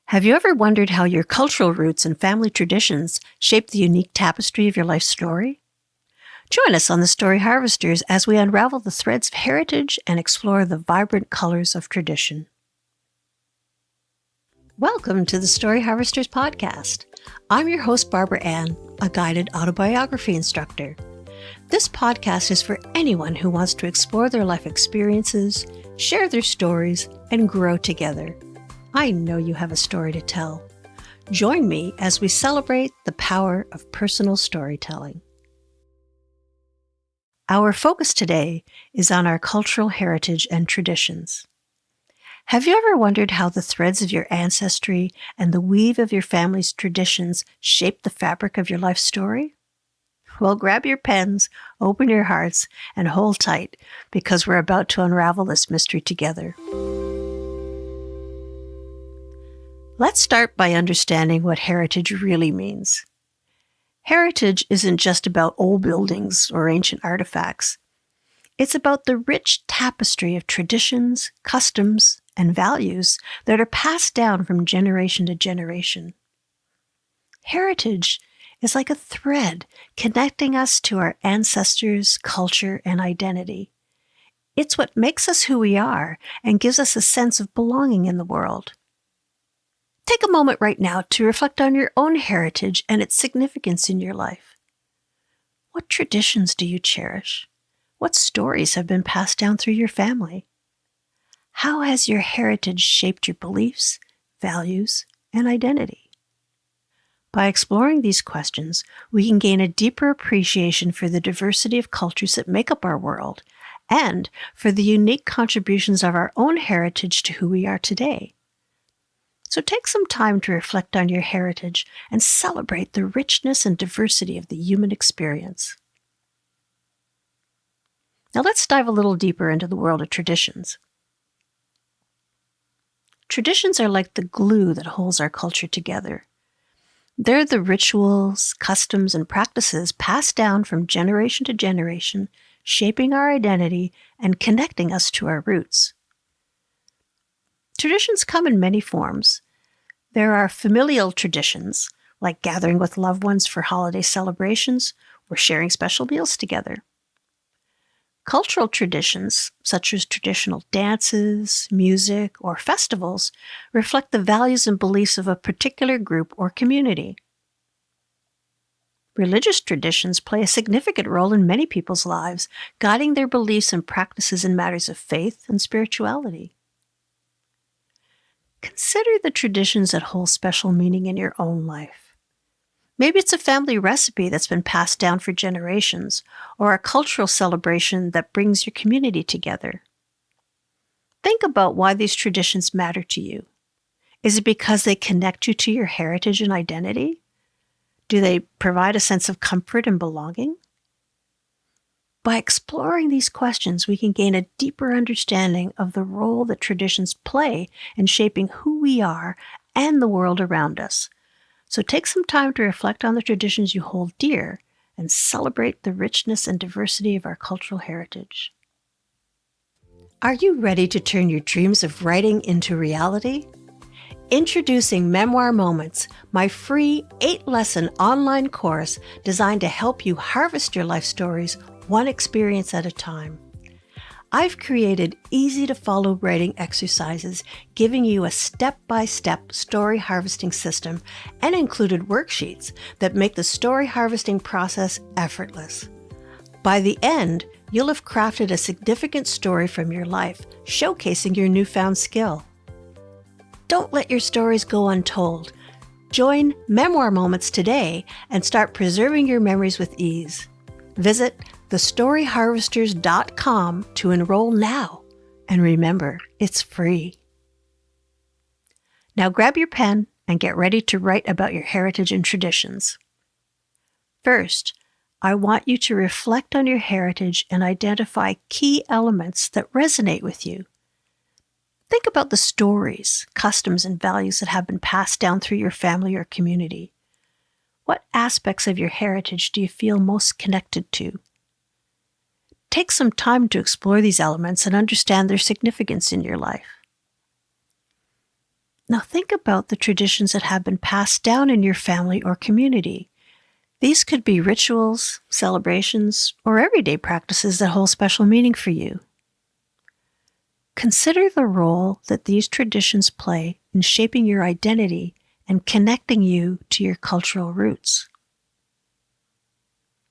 Have you ever wondered how your cultural roots and family traditions shape the unique tapestry of your life story? Join us on the Story Harvesters as we unravel the threads of heritage and explore the vibrant colors of tradition. Welcome to the Story Harvesters podcast. I'm your host, Barbara Ann, a guided autobiography instructor. This podcast is for anyone who wants to explore their life experiences, share their stories, and grow together. I know you have a story to tell. Join me as we celebrate the power of personal storytelling. Our focus today is on our cultural heritage and traditions. Have you ever wondered how the threads of your ancestry and the weave of your family's traditions shape the fabric of your life story? Well, grab your pens, open your hearts, and hold tight because we're about to unravel this mystery together. Let's start by understanding what heritage really means. Heritage isn't just about old buildings or ancient artifacts. It's about the rich tapestry of traditions, customs, and values that are passed down from generation to generation. Heritage is like a thread connecting us to our ancestors, culture, and identity. It's what makes us who we are and gives us a sense of belonging in the world. Take a moment right now to reflect on your own heritage and its significance in your life. What traditions do you cherish? What stories have been passed down through your family? How has your heritage shaped your beliefs, values, and identity? By exploring these questions, we can gain a deeper appreciation for the diversity of cultures that make up our world and for the unique contributions of our own heritage to who we are today. So take some time to reflect on your heritage and celebrate the richness and diversity of the human experience. Now let's dive a little deeper into the world of traditions. Traditions are like the glue that holds our culture together. They're the rituals, customs, and practices passed down from generation to generation, shaping our identity and connecting us to our roots. Traditions come in many forms. There are familial traditions, like gathering with loved ones for holiday celebrations or sharing special meals together. Cultural traditions, such as traditional dances, music, or festivals, reflect the values and beliefs of a particular group or community. Religious traditions play a significant role in many people's lives, guiding their beliefs and practices in matters of faith and spirituality. Consider the traditions that hold special meaning in your own life. Maybe it's a family recipe that's been passed down for generations, or a cultural celebration that brings your community together. Think about why these traditions matter to you. Is it because they connect you to your heritage and identity? Do they provide a sense of comfort and belonging? By exploring these questions, we can gain a deeper understanding of the role that traditions play in shaping who we are and the world around us. So take some time to reflect on the traditions you hold dear and celebrate the richness and diversity of our cultural heritage. Are you ready to turn your dreams of writing into reality? Introducing Memoir Moments, my free 8-lesson online course designed to help you harvest your life stories one experience at a time. I've created easy-to-follow writing exercises, giving you a step-by-step story harvesting system and included worksheets that make the story harvesting process effortless. By the end, you'll have crafted a significant story from your life, showcasing your newfound skill. Don't let your stories go untold. Join Memoir Moments today and start preserving your memories with ease. Visit thestoryharvesters.com to enroll now. And remember, it's free. Now grab your pen and get ready to write about your heritage and traditions. First, I want you to reflect on your heritage and identify key elements that resonate with you. Think about the stories, customs, and values that have been passed down through your family or community. What aspects of your heritage do you feel most connected to? Take some time to explore these elements and understand their significance in your life. Now think about the traditions that have been passed down in your family or community. These could be rituals, celebrations, or everyday practices that hold special meaning for you. Consider the role that these traditions play in shaping your identity and connecting you to your cultural roots.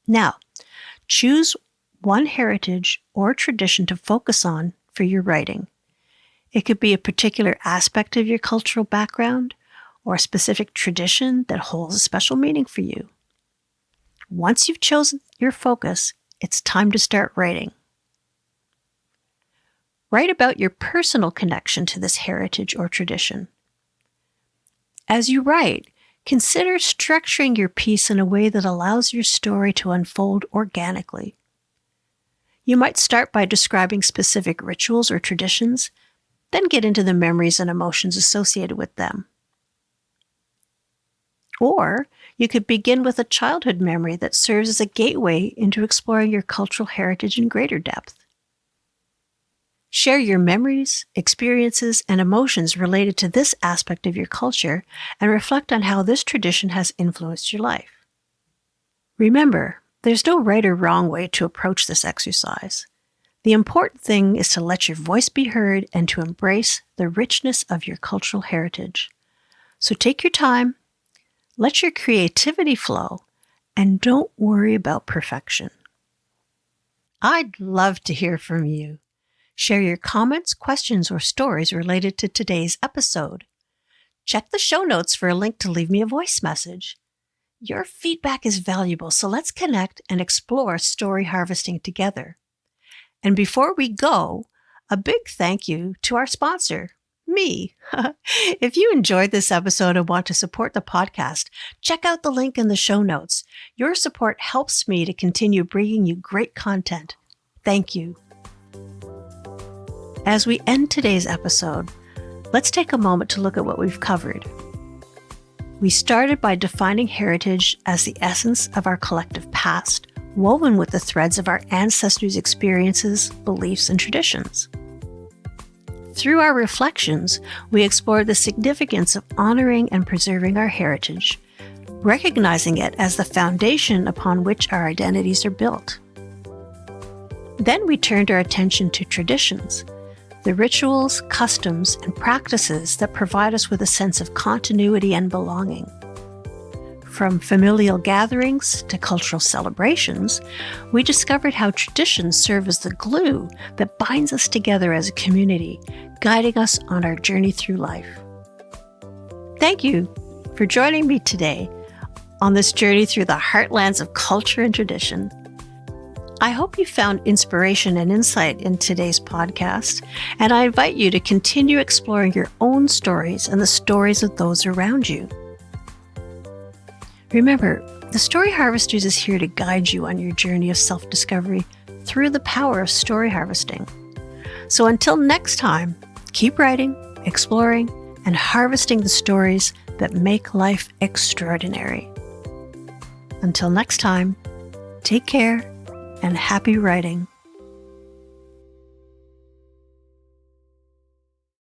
Now, choose one heritage or tradition to focus on for your writing. It could be a particular aspect of your cultural background or a specific tradition that holds a special meaning for you. Once you've chosen your focus, it's time to start writing. Write about your personal connection to this heritage or tradition. As you write, consider structuring your piece in a way that allows your story to unfold organically. You might start by describing specific rituals or traditions, then get into the memories and emotions associated with them. Or you could begin with a childhood memory that serves as a gateway into exploring your cultural heritage in greater depth. Share your memories, experiences, and emotions related to this aspect of your culture and reflect on how this tradition has influenced your life. Remember, there's no right or wrong way to approach this exercise. The important thing is to let your voice be heard and to embrace the richness of your cultural heritage. So take your time, let your creativity flow, and don't worry about perfection. I'd love to hear from you. Share your comments, questions, or stories related to today's episode. Check the show notes for a link to leave me a voice message. Your feedback is valuable, so let's connect and explore story harvesting together. And before we go, a big thank you to our sponsor, me. If you enjoyed this episode and want to support the podcast, check out the link in the show notes. Your support helps me to continue bringing you great content. Thank you. As we end today's episode, let's take a moment to look at what we've covered. We started by defining heritage as the essence of our collective past, woven with the threads of our ancestors' experiences, beliefs, and traditions. Through our reflections, we explored the significance of honoring and preserving our heritage, recognizing it as the foundation upon which our identities are built. Then we turned our attention to traditions, the rituals, customs, and practices that provide us with a sense of continuity and belonging. From familial gatherings to cultural celebrations, we discovered how traditions serve as the glue that binds us together as a community, guiding us on our journey through life. Thank you for joining me today on this journey through the heartlands of culture and tradition. I hope you found inspiration and insight in today's podcast, and I invite you to continue exploring your own stories and the stories of those around you. Remember, the Story Harvesters is here to guide you on your journey of self-discovery through the power of story harvesting. So until next time, keep writing, exploring, and harvesting the stories that make life extraordinary. Until next time, take care and happy writing.